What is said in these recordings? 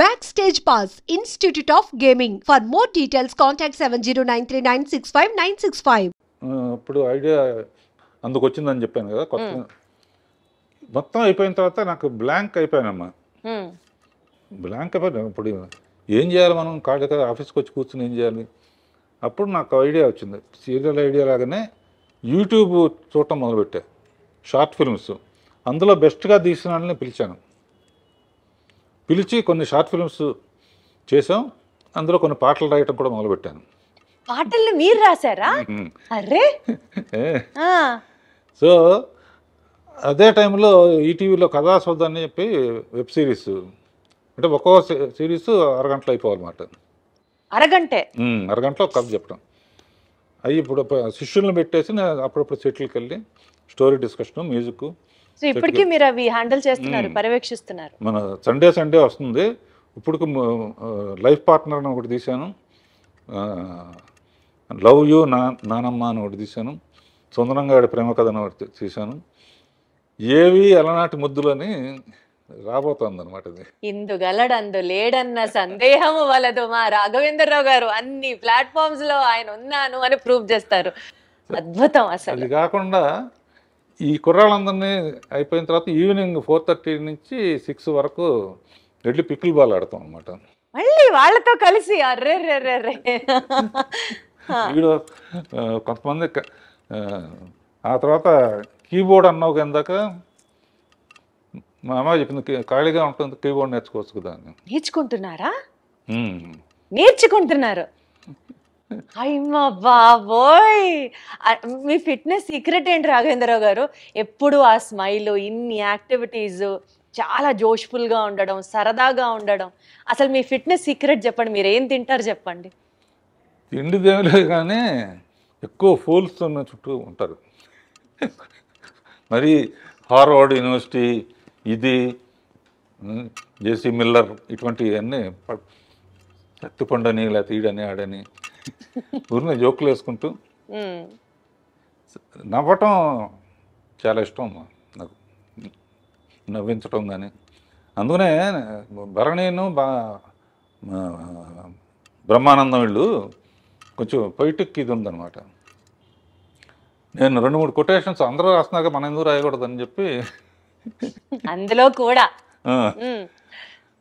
Backstage Pass, Institute of Gaming. For more details, contact 7093965965965. ఇప్పుడు idea అందుకు వచ్చిందని చెప్పాను కదా కొత్త మొత్తం అయిపోయిన తర్వాత నాకు బ్లాంక్ అయిపోయానమ్మా. బ్లాంక్ అయిపోయాను. ఇప్పుడు ఏం చేయాలి మనం కాళ్ళ ఆఫీస్కి వచ్చి కూర్చుని ఏం చేయాలి? అప్పుడు నాకు ఐడియా వచ్చింది. సీరియల్ ఐడియా లాగానే యూట్యూబ్ చూడటం మొదలుపెట్టా. షార్ట్ ఫిల్మ్స్ అందులో బెస్ట్గా తీసిన వాళ్ళని పిలిచి కొన్ని షార్ట్ ఫిల్మ్స్ చేసాం. అందులో కొన్ని పాటలు రాయటం కూడా మొదలుపెట్టాను. పాటల్ని మీరు రాశారా? అరే సో అదే టైంలో ఈటీవీలో కథాసౌధ అని చెప్పి వెబ్ సిరీస్, అంటే ఒక్కో సిరీస్ అరగంటలో అయిపోవాలన్నమాట. అరగంటలో కథ చెప్పడం. అవి ఇప్పుడు శిష్యులను పెట్టేసి నేను అప్పుడప్పుడు సెటిల్కి వెళ్ళి స్టోరీ డిస్కషన్, మ్యూజిక్. సో ఇప్పటికీ మీరు అవి హ్యాండిల్ చేస్తున్నారు, పర్యవేక్షిస్తున్నారు. మన సండే వస్తుంది. ఇప్పుడు లైఫ్ పార్ట్నర్ అని ఒకటి తీశాను, లవ్ యూ నానమ్మ అని ఒకటి తీశాను, సుందరంగా ప్రేమ కథ అని ఒకటి తీశాను. ఏవి అలనాటి ముద్దులని రాబోతోంది అనమాట. ఇది ఇందుగలడందు లేడన్న సందేహము వలదు. మా రాఘవేంద్రరావు గారు అన్ని ప్లాట్ఫామ్స్ లో ఆయన ఉన్నాను అని ప్రూవ్ చేస్తారు. అద్భుతం. అసలు అది కాకుండా ఈ కుర్రాళ్ళందరినీ అయిపోయిన తర్వాత ఈవినింగ్ 4:30 నుంచి 6 వరకు వెళ్ళి పికిల్ బాల్ ఆడతాం అనమాట. మళ్ళీ వాళ్ళతో కలిసి అర్రే వీడు కొంతమంది ఆ తర్వాత కీబోర్డ్ అన్నావు కిందాక మా అమ్మాయి చెప్పింది, ఖాళీగా ఉంటుంది కీబోర్డ్ నేర్చుకోవచ్చు కదా అని. నేర్చుకుంటున్నారు. అయ్యమ్మా బాబోయ్, మీ ఫిట్నెస్ సీక్రెట్ ఏంటి రాఘవేంద్రరావు గారు? ఎప్పుడు ఆ స్మైల్, ఇన్ని యాక్టివిటీస్, చాలా జోష్ఫుల్గా ఉండడం, సరదాగా ఉండడం. అసలు మీ ఫిట్నెస్ సీక్రెట్ చెప్పండి. మీరు ఏం తింటారు చెప్పండి. తిండి దేవులే కానీ ఎక్కువ ఫూల్స్ చుట్టూ ఉంటారు. మరి హార్వర్డ్ యూనివర్సిటీ, ఇది జేసీ మిల్లర్, ఇటువంటివన్నీ శక్తిపండని లేకపోతే ఈడని ఆడని ఊరిని జోకులు వేసుకుంటూ నవ్వటం చాలా ఇష్టం నాకు, నవ్వించటం కానీ. అందుకనే భరణీను బ్రహ్మానందం వీళ్ళు కొంచెం పొయిటిక్ ఇది ఉందన్నమాట. నేను 2-3 కొటేషన్స్ అందరూ రాస్తున్నాక మనం ఎందుకు రాయకూడదని చెప్పి అందులో కూడా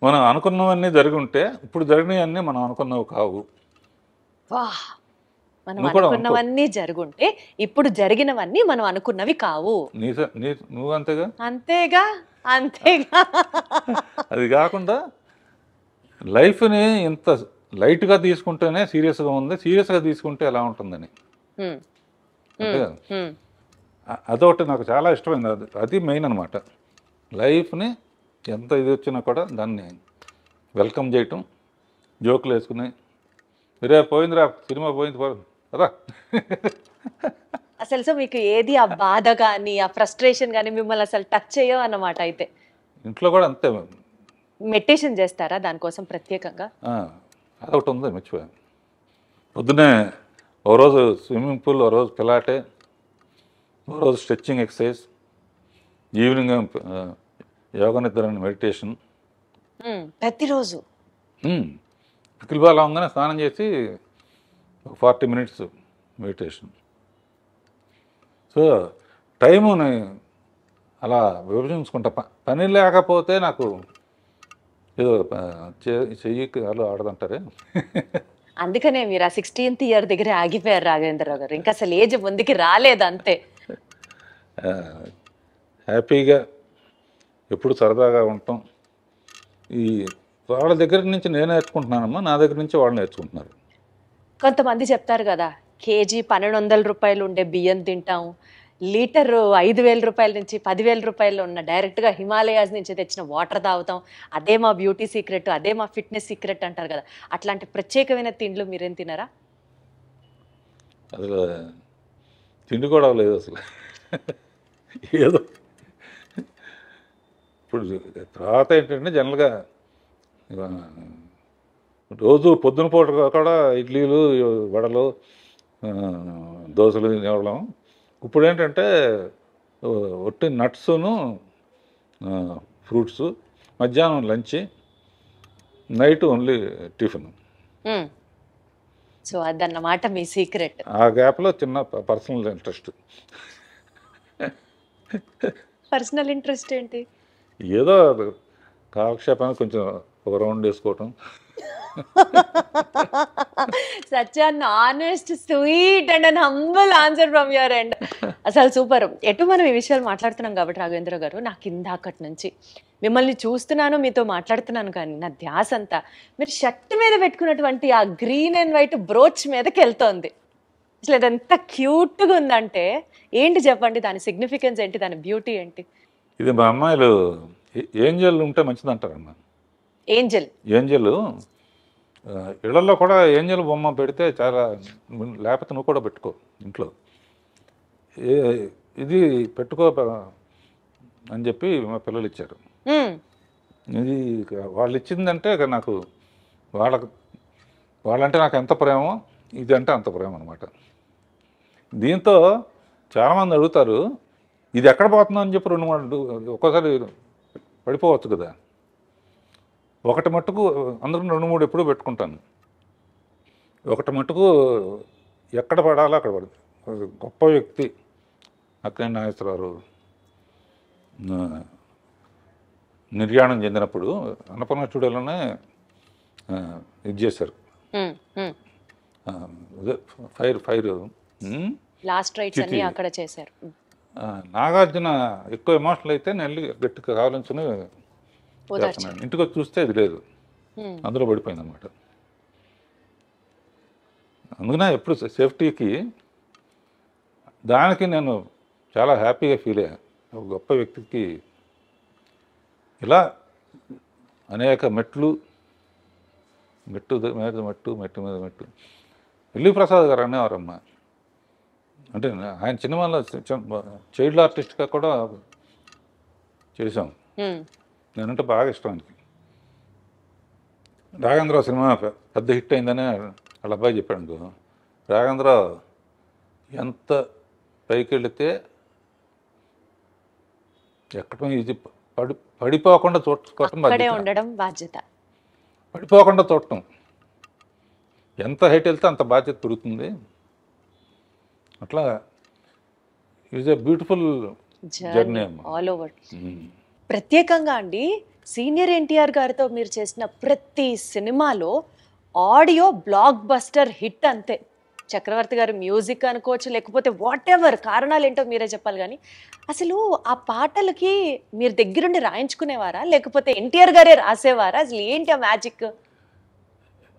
మనం అనుకున్నవన్నీ జరిగి ఉంటే ఇప్పుడు జరిగినవన్నీ మనం అనుకున్నవి కావు. మనం అనుకున్నవన్నీ జరుగుంటే ఇప్పుడు జరిగినవన్నీ మనం అనుకున్నవి కావు. నువ్వు అంతేగా అంతేగా అంతేగా. అది కాకుండా లైఫ్ని ఇంత లైట్గా తీసుకుంటేనే సీరియస్గా ఉంది, సీరియస్గా తీసుకుంటే ఎలా ఉంటుందని. అదొకటి నాకు చాలా ఇష్టమైంది. అది మెయిన్ అనమాట. లైఫ్ని ఎంత ఇది వచ్చినా కూడా దాన్ని వెల్కమ్ చేయటం, జోకులు వేసుకుని పోయిందిరా సినిమా పోయింది రా. అసలు సో మీకు ఏది ఆ బాధ కానీ ఆ ఫ్రస్ట్రేషన్ కానీ మిమ్మల్ని అసలు టచ్ చేయవు అన్నమాట. అయితే ఇంట్లో కూడా అంతే. మెడిటేషన్ చేస్తారా దానికోసం ప్రత్యేకంగా? అదొకటి ఉంది, మర్చిపోయాను. పొద్దునే ఓ రోజు స్విమ్మింగ్ పూల్, ఓ రోజు పిలాటే, ఓ రోజు స్ట్రెచ్చింగ్ ఎక్సర్సైజ్, ఈవినింగ్ యోగా నిద్ర మెడిటేషన్. ప్రతిరోజు పికిల్ బాల్ అవగానే స్నానం చేసి 40 minutes మెడిటేషన్. సో టైముని అలా విభజించుకుంటా. పని లేకపోతే నాకు ఏదో చెయ్యి అలా ఆడదంటారే. అందుకనే మీరు ఆ 16th year దగ్గర ఆగిపోయారు రాఘవేంద్రరావు గారు. ఇంకా అసలు ఏజ్ ముందుకి రాలేదు అంతే. హ్యాపీగా ఎప్పుడు సరదాగా ఉంటాం. ఈ వాళ్ళ దగ్గర నుంచి నేను నేర్చుకుంటున్నానమ్మా, నా దగ్గర నుంచి వాళ్ళు నేర్చుకుంటున్నారు. కొంతమంది చెప్తారు కదా, కేజీ 1200 రూపాయలు ఉండే బియ్యం తింటాం, లీటర్ 5000 రూపాయల నుంచి 10,000 రూపాయలు ఉన్న డైరెక్ట్గా హిమాలయాస్ నుంచి తెచ్చిన వాటర్ తాగుతాం, అదే మా బ్యూటీ సీక్రెట్, అదే మా ఫిట్నెస్ సీక్రెట్ అంటారు కదా. అట్లాంటి ప్రత్యేకమైన తిండ్లు మీరేం తినరా? అసలు తిండి కూడా లేదు అసలు. ఏదో ఇప్పుడు తర్వాత ఏంటంటే జనరల్గా రోజు పొద్దున పూట కూడా ఇడ్లీలు, వడలు, దోశలు తినేవాళ్ళం. ఇప్పుడు ఏంటంటే ఒట్టి నట్స్ను ఫ్రూట్స్, మధ్యాహ్నం lunch, night only tiffin. So అదన్నమాట మీ సీక్రెట్. ఆ గ్యాప్లో చిన్న పర్సనల్ ఇంట్రెస్ట్, పర్సనల్ ఇంట్రెస్ట్ ఏంటి? ఏదో కాలక్షేపానికి కొంచెం ఒక రౌండ్ వేసుకోవటం. Such an honest, sweet and an humble answer from your end. అసలు సూపర్. ఎటు మనం ఈ విషయాలు మాట్లాడుతున్నాం కాబట్టి రాఘవేంద్ర గారు, నాకు ఇందాకటి నుంచి మిమ్మల్ని చూస్తున్నాను, మీతో మాట్లాడుతున్నాను, కానీ నా ధ్యాస అంతా మీరు షర్ట్ మీద పెట్టుకున్నటువంటి ఆ గ్రీన్ అండ్ వైట్ బ్రోచ్ మీదకి వెళ్తోంది. అసలు అది ఎంత క్యూట్గా ఉందంటే ఏంటి చెప్పండి, దాని సిగ్నిఫికెన్స్ ఏంటి, దాని బ్యూటీ ఏంటి? ఇది మా అమ్మాయిలు ఏంజల్ ఉంటే మంచిది అంటారమ్మా. ఏంజల్ ఇళ్లలో కూడా ఏంజల్ బొమ్మ పెడితే చాలా, లేకపోతే నువ్వు కూడా పెట్టుకో ఇంట్లో, ఇది పెట్టుకో అని చెప్పి మా పిల్లలు ఇచ్చారు. ఇది వాళ్ళు ఇచ్చిందంటే నాకు వాళ్ళంటే నాకు ఎంత ప్రేమో, ఇది అంటే అంత ప్రేమ అనమాట. దీంతో చాలామంది అడుగుతారు, ఇది ఎక్కడ పోతుందో అని చెప్పి 2-3 ఒక్కోసారి పడిపోవచ్చు కదా. ఒకటి మట్టుకు అందరూ 2-3 ఎప్పుడూ పెట్టుకుంటాను. ఒకటి మట్టుకు ఎక్కడ పడాలో అక్కడ పడుతుంది. గొప్ప వ్యక్తి అక్కినేని నాగేశ్వరరావు నిర్యాణం చెందినప్పుడు అన్నపూర్ణ స్టూడియోలోనే ఇది చేశారు, ఫైర్ లాస్ట్ రైట్స్ అన్ని అక్కడ చేశారు. నాగార్జున ఎక్కువ ఎమోషనల్ అయితే నేను గట్టిగా కావాలని ఇంటికి వచ్చి చూస్తే ఇది లేదు, అందులో పడిపోయింది అనమాట. అందుకనే ఎప్పుడు సేఫ్టీకి దానికి నేను చాలా హ్యాపీగా ఫీల్ అయ్యాను. ఒక గొప్ప వ్యక్తికి ఇలా అనేక మెట్టు మీద మెట్టు. ఎల్వి ప్రసాద్ గారు అనేవారమ్మ, అంటే ఆయన సినిమాలో చైల్డ్ ఆర్టిస్ట్గా కూడా చేశాం. నేనంటే బాగా ఇష్టం ఆయనకి. రాఘవేంద్రరావు సినిమా పెద్ద హిట్ అయిందని వాళ్ళ అబ్బాయి చెప్పాడు. రాఘవేంద్రరావు ఎంత పైకి వెళితే ఎక్కడ ఇది పడిపోకుండా చూడటం ఉండడం బాధ్యత, పడిపోకుండా చూడటం. ఎంత హైట్ వెళ్తే అంత బాధ్యత పెరుగుతుంది. అట్లా is a beautiful journey all over. ప్రత్యేకంగా అండి, సీనియర్ ఎన్టీఆర్ గారితో మీరు చేసిన ప్రతి సినిమాలో ఆడియో బ్లాక్ బస్టర్ హిట్ అంతే. చక్రవర్తి గారు మ్యూజిక్ అనుకోవచ్చు, లేకపోతే వాట్ ఎవర్, కారణాలు ఏంటో మీరే చెప్పాలి. కానీ అసలు ఆ పాటలకి మీరు దగ్గరుండి రాయించుకునేవారా, లేకపోతే ఎన్టీఆర్ గారే రాసేవారా? అసలు ఏంటి ఆ మ్యాజిక్?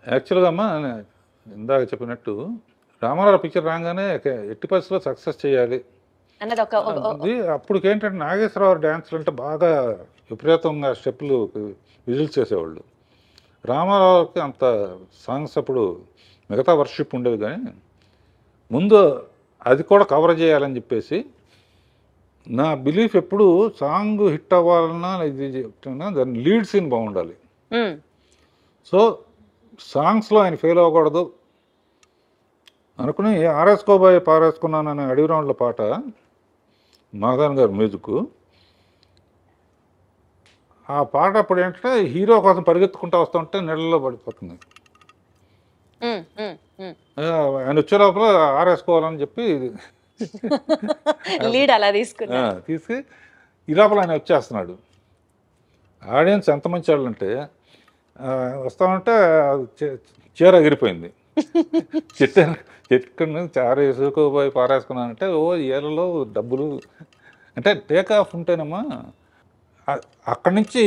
యాక్చువల్గా అమ్మా, ఇందాక చెప్పినట్టు రామారావు పిక్చర్ రాగానే ఎట్టి పరిస్థితుల్లో సక్సెస్ చేయాలి అన్నది ఒక అప్పటికేంటంటే నాగేశ్వరరావు డ్యాన్స్లు అంటే బాగా విపరీతంగా స్టెప్పులు విజిల్స్ చేసేవాళ్ళు. రామారావుకి అంత సాంగ్స్ అప్పుడు మిగతా వర్షిప్ ఉండేది, కానీ ముందు అది కూడా కవర్ చేయాలని చెప్పేసి నా బిలీఫ్ ఎప్పుడు సాంగ్ హిట్ అవ్వాలన్నా ఇది చెప్తున్నా దాని లీడ్ సీన్ బాగుండాలి. సో సాంగ్స్లో ఆయన ఫెయిల్ అవ్వకూడదు అనుకుని ఆరేసుకోబోయే పారేసుకున్నాను అనే అడవి రౌండ్ల పాట మాధవన్ గారు మ్యూజిక్. ఆ పాట అప్పుడు ఏంటంటే హీరో కోసం పరిగెత్తుకుంటూ వస్తుంటే నీళ్ళలో పడిపోతుంది. ఆయన వచ్చే లోపల ఆరేసుకోవాలని చెప్పి లీడ్ అలా తీసి ఈ లోపల ఆయన వచ్చేస్తున్నాడు. ఆడియన్స్ ఎంత మంచి వాళ్ళు అంటే వస్తామంటే చీర ఎగిరిపోయింది. చెట్టు నుంచి చార వేసుకోబోయి పారేసుకున్నానంటే ఓ ఏళ్ళలో డబ్బులు అంటే టేక్ ఆఫ్ ఉంటేనమ్మా. అక్కడి నుంచి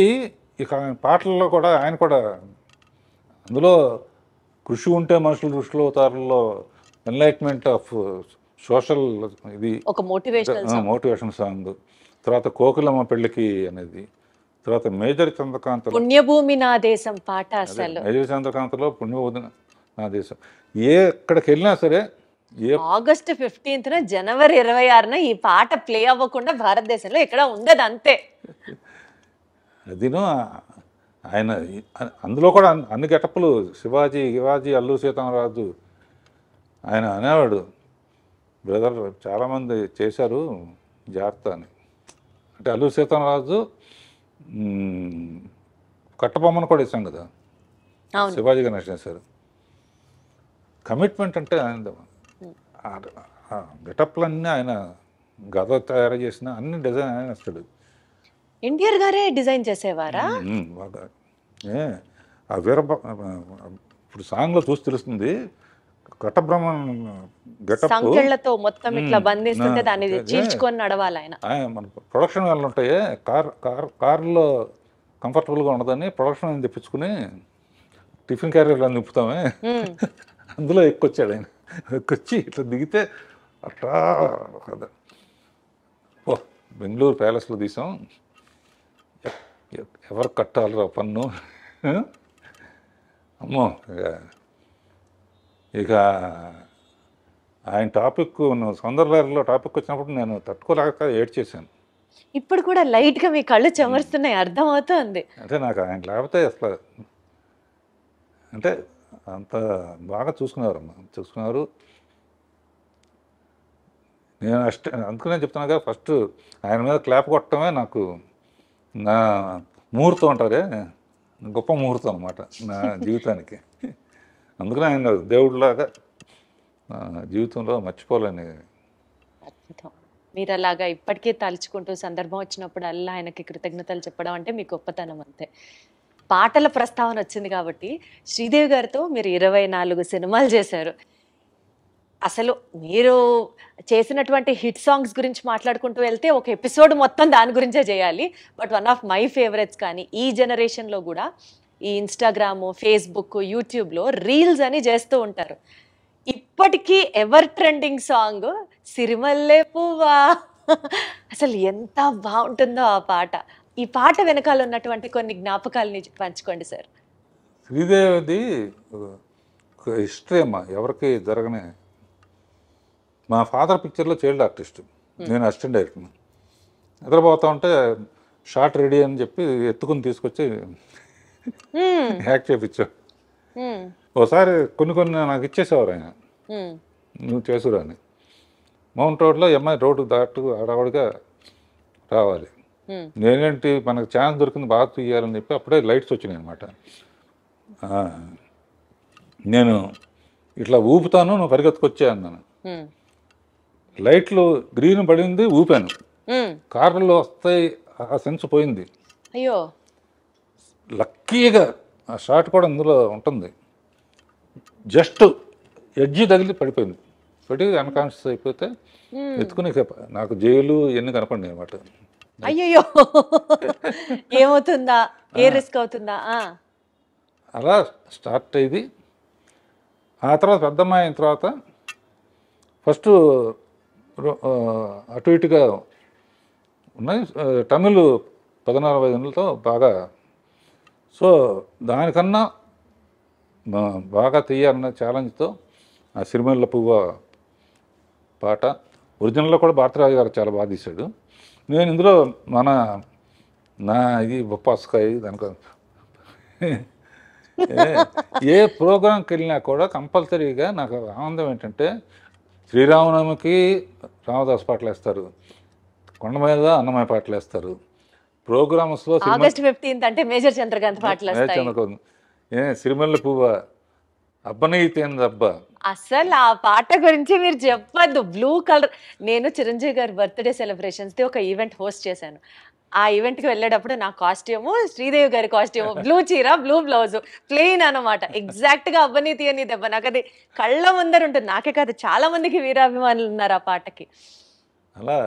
ఇక పాటల్లో కూడా ఆయన కూడా అందులో కృషి ఉంటే మనుషులు దృష్టిలో అవుతారులో ఎన్లైట్మెంట్ ఆఫ్ సోషల్ ఇది ఒక మోటివేషన్ సాంగ్. తర్వాత కోకిలమ్మ పెళ్ళికి అనేది, తర్వాత మేజర్ చంద్రకాంత్ పుణ్యభూమి నా దేశం పాట. అసలు మేజర్ చంద్రకాంత్లో పుణ్యభూమి నా దేశం ఎక్కడికి వెళ్ళినా సరే ఆగస్టు 15th జనవరి 26న ఈ పాట ప్లే అవ్వకుండా భారతదేశంలో ఎక్కడ ఉండదు అంతే. అదిను ఆయన అందులో కూడా అన్ని గెటప్పులు శివాజీ అల్లు సీతారామరాజు ఆయన అనేవాడు, బ్రదర్ చాలామంది చేశారు జాగ్రత్త అని. అంటే అల్లు సీతారామరాజు కట్టబొమ్మను కూడా ఇస్తాం కదా, అవును. శివాజీ గణేశన్ చేశారు. కమిట్మెంట్ అంటే ఆయన గెటప్లన్నీ ఆయన గద తయారు చేసిన అన్ని డిజైన్ ఆయన వస్తాడు. ఎన్టీఆర్ గారే డిజైన్ చేసేవారా? బాగా ఆ ఇప్పుడు సాంగ్లో చూసి తెలుస్తుంది. ఘటబ్రహ్మన్ గెటప్ సంకెళ్లతో మొత్తం ఇట్లా బంధిస్తుంటే దాన్ని చీల్చుకొని నడవాలి ఆయన. మన ప్రొడక్షన్ వాళ్ళు ఉంటాయి, కార్లో కంఫర్టబుల్గా ఉండదని ప్రొడక్షన్ అని తెప్పించుకుని టిఫిన్ క్యారియర్లో నింపుతామే, అందులో ఎక్కొచ్చాడు ఆయన. ఎక్కొచ్చి ఇట్లా దిగితే అట్లా ఓ బెంగళూరు ప్యాలెస్లో తీసాం, ఎవరు కట్టాలిరా పన్ను. అమ్మో ఇక ఆయన టాపిక్ సౌందర్యలో టాపిక్ వచ్చినప్పుడు నేను తట్టుకోలేక ఏడ్చేసాను. ఇప్పుడు కూడా లైట్గా మీ కళ్ళు చెమరుస్తున్నాయి, అర్థం అవుతుంది. అంటే నాకు ఆయన లేకపోతే అసలు అంటే అంత బాగా చూసుకున్నారు. నేను అందుకనే చెప్తున్నాగా, ఫస్ట్ ఆయన మీద క్లాప్ కొట్టడమే నాకు నా ముహూర్తం అంటారే, గొప్ప ముహూర్తం అన్నమాట నా జీవితానికి. అందుకనే ఆయన దేవుడిలాగా జీవితంలో మర్చిపోలేని. అద్భుతం. మీరు అలాగా ఇప్పటికే తలుచుకుంటూ సందర్భం వచ్చినప్పుడు అల్లా ఆయనకి కృతజ్ఞతలు చెప్పడం అంటే మీ గొప్పతనం అంతే. పాటల ప్రస్తావన వచ్చింది కాబట్టి శ్రీదేవి గారితో మీరు 24 సినిమాలు చేశారు. అసలు మీరు చేసినటువంటి హిట్ సాంగ్స్ గురించి మాట్లాడుకుంటూ వెళ్తే ఒక ఎపిసోడ్ మొత్తం దాని గురించే చేయాలి. But one of my favourites కానీ ఈ జనరేషన్లో కూడా ఈ ఇన్స్టాగ్రాము, ఫేస్బుక్, యూట్యూబ్లో రీల్స్ అని చేస్తూ ఉంటారు. ఇప్పటికీ ఎవర్ ట్రెండింగ్ సాంగ్ సిరిమల్లె పువ్వా. అసలు ఎంత బాగుంటుందో ఆ పాట. ఈ పాట వెనకాల ఉన్నటువంటి కొన్ని జ్ఞాపకాలని పంచుకోండి సార్. శ్రీదేవిది హిస్టరీ అమ్మా, ఎవరికి జరగనే. మా ఫాదర్ పిక్చర్లో చైల్డ్ ఆర్టిస్ట్, నేను అసిస్టెంట్ డైరెక్టర్. నిద్రపోతా ఉంటే షార్ట్ రెడీ అని చెప్పి ఎత్తుకుని తీసుకొచ్చి యాక్ట్ చేయించాడు. ఒకసారి కొన్ని నాకు ఇచ్చేసేవారు ఆయన, నువ్వు చేసురా అని. మౌంట్ రోడ్లో అమ్మాయి రోడ్డు దాటు అడవడిగా రావాలి. నేనేంటి మనకు ఛాన్స్ దొరికింది బాగా తీయాలని చెప్పి అప్పుడే లైట్స్ వచ్చినాయి అనమాట. నేను ఇట్లా ఊపుతాను, నువ్వు పరిగెత్తుకొచ్చే అన్నాను. లైట్లు గ్రీన్ పడింది, ఊపాను. కార్లు వస్తాయి, ఆ సెన్స్ పోయింది. అయ్యో, లక్కీగా ఆ షాట్ కూడా అందులో ఉంటుంది. జస్ట్ ఎడ్జి తగిలి పడిపోయింది. పడి అన్కాన్షియస్ అయిపోతే ఎత్తుకుని నాకు జైలు ఇవన్నీ కనపడి అనమాట. అయ్యో, ఏమవుతుందా, ఏ రిస్క్ అవుతుందా. అలా స్టార్ట్ అయ్యింది. ఆ తర్వాత పెద్దమ్మాయి అయిన తర్వాత ఫస్ట్ అటు ఇటుగా ఉన్నాయి. తమిళ్ 14-15 బాగా. సో దానికన్నా బాగా తీయాలన్న ఛాలెంజ్తో ఆ సిరిమల్లె పువ్వ పాట ఒరిజినల్లో కూడా భారతరాజు గారు చాలా బాగా తీశాడు. నేను ఇందులో నా ఇది బొప్పాస్కాయ దానికో ఏ ప్రోగ్రాంకి వెళ్ళినా కూడా కంపల్సరీగా నాకు ఆనందం ఏంటంటే, శ్రీరామనవమికి రామదాస్ పాటలు వేస్తారు, కొండ మీద అన్నమయ్య పాటలు వేస్తారు, ప్రోగ్రామ్స్లో ఆగస్ట్ 15 అంటే మేజర్ చంద్రకాంత్ పాటలు వస్తాయి. సిరిమల్లె పువ్వ అబ్బనీతేందబ్బా. అసలు ఆ పాట గురించి మీరు చెప్పద్దు. బ్లూ కలర్, నేను చిరంజీవి గారి బర్త్డే సెలబ్రేషన్స్ది ఒక ఈవెంట్ హోస్ట్ చేశాను. ఆ ఈవెంట్కి వెళ్ళేటప్పుడు నా కాస్ట్యూము శ్రీదేవి గారి కాస్ట్యూము, బ్లూ చీర, బ్లూ బ్లౌజ్, ప్లెయిన్ అనమాట. ఎగ్జాక్ట్గా అబ్బనీతి అని దెబ్బ నాకు అది కళ్ళ ముందర ఉంటుంది. నాకే కాదు, చాలా మందికి వీరాభిమానులు ఉన్నారు ఆ పాటకి. అలా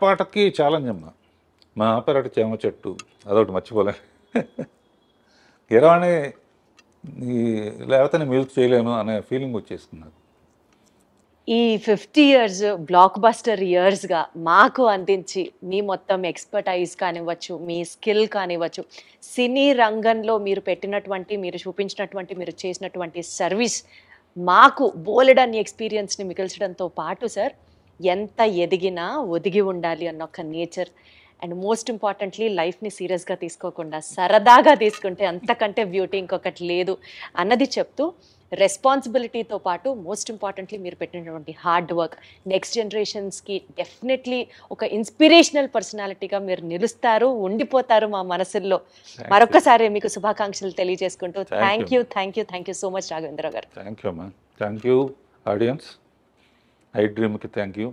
పాటకి ఛాలెంజ్ అమ్మా. మా ఆపరేటర్ చేమ చెట్టు అదొకటి మర్చిపోలే. గిరవాణి లేకపోతే నేను మ్యూజిక్ చేయలేను అనే ఫీలింగ్ వచ్చేసుకున్నాను. ఈ 50 years బ్లాక్ బస్టర్ ఇయర్స్గా మాకు అందించి మీ మొత్తం ఎక్స్పర్టైజ్ కానివ్వచ్చు, మీ స్కిల్ కానివ్వచ్చు, సినీ రంగంలో మీరు పెట్టినటువంటి, మీరు చూపించినటువంటి, మీరు చేసినటువంటి సర్వీస్ మాకు బోలెడన్ని ఎక్స్పీరియన్స్ని మిగిల్చడంతో పాటు సార్, ఎంత ఎదిగినా ఒదిగి ఉండాలి అన్న ఒక నేచర్, అండ్ మోస్ట్ ఇంపార్టెంట్లీ లైఫ్ని సీరియస్గా తీసుకోకుండా సరదాగా తీసుకుంటే అంతకంటే బ్యూటీ ఇంకొకటి లేదు అన్నది చెప్తూ, రెస్పాన్సిబిలిటీతో పాటు మోస్ట్ ఇంపార్టెంట్లీ మీరు పెట్టినటువంటి హార్డ్ వర్క్ నెక్స్ట్ జనరేషన్స్కి డెఫినెట్లీ ఒక ఇన్స్పిరేషనల్ పర్సనాలిటీగా మీరు నిలుస్తారు, ఉండిపోతారు మా మనసుల్లో. మరొకసారి మీకు శుభాకాంక్షలు తెలియజేసుకుంటూ thank you so much Raghavendra garu. Thank you అమ్మా, థ్యాంక్ యూ ఆడియన్స్, ఐ డ్రీమ్కి థ్యాంక్ యూ.